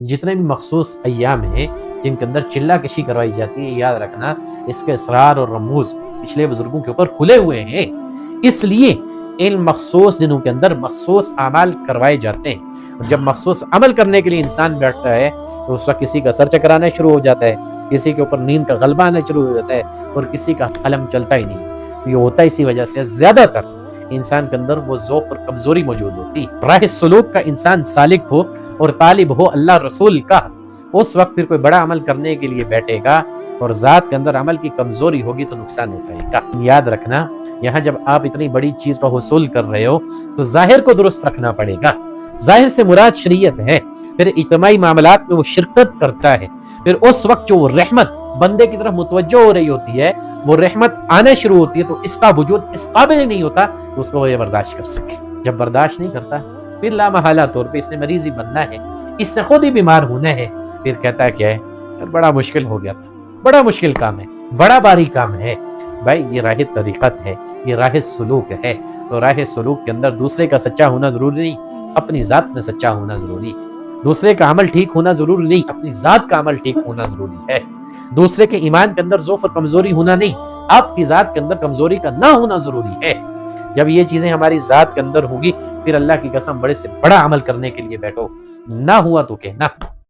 جتنے بھی مخصوص ایام ہیں جن کے اندر چلہ کشی کروائی جاتی ہے، یاد رکھنا اس کے اسرار اور رموز پچھلے بزرگوں کے اوپر کھلے ہوئے ہیں، اس لیے ان مخصوص دنوں کے اندر مخصوص اعمال کروائے جاتے ہیں۔ اور جب مخصوص عمل کرنے کے لیے انسان بیٹھتا ہے تو اس وقت کسی کا سر چکرانا شروع ہو جاتا ہے، کسی کے اوپر نیند کا غلبہ آنا شروع ہو جاتا ہے اور کسی کا قلم چلتا ہی نہیں۔ یہ ہوتا اسی وجہ سے زیادہ تر انسان کے اندر وہ ذوق اور کمزوری موجود ہوتی۔ راہ سلوک کا انسان سالک ہو اور طالب ہو اللہ رسول کا، اس وقت پھر کوئی بڑا عمل کرنے کے لیے بیٹھے گا اور ذات کے اندر عمل کی کمزوری ہوگی تو نقصان اٹھائے گا۔ یاد رکھنا یہاں جب آپ اتنی بڑی چیز کا حصول کر رہے ہو تو ظاہر کو درست رکھنا پڑے گا۔ ظاہر سے مراد شریعت ہے، پھر اجتماعی معاملات میں وہ شرکت کرتا ہے، پھر اس وقت جو وہ رحمت بندے کی طرف متوجہ ہو رہی ہوتی ہے، وہ رحمت آنا شروع ہوتی ہے تو اس کا وجود اس قابل ہی نہیں ہوتا تو اس کو یہ برداشت کر سکے۔ جب برداشت نہیں کرتا پھر لامحالہ طور پہ اس نے مریض ہی بننا ہے، اس نے خود ہی بیمار ہونا ہے، پھر کہتا ہے کیا ہے یار بڑا مشکل ہو گیا تھا، بڑا مشکل کام ہے، بڑا بھاری کام ہے۔ بھائی یہ راہ طریقت ہے، یہ راہ سلوک ہے، تو راہ سلوک کے اندر دوسرے کا سچا ہونا ضروری نہیں، اپنی ذات میں سچا ہونا ضروری ہے۔ دوسرے کا عمل ٹھیک ہونا ضروری نہیں، اپنی ذات کا عمل ٹھیک ہونا ضروری ہے۔ دوسرے کے ایمان کے اندر ضعف اور کمزوری ہونا نہیں، آپ کی ذات کے اندر کمزوری کا نہ ہونا ضروری ہے۔ جب یہ چیزیں ہماری ذات کے اندر ہوں گی پھر اللہ کی قسم بڑے سے بڑا عمل کرنے کے لیے بیٹھو، نہ ہوا تو کہنا۔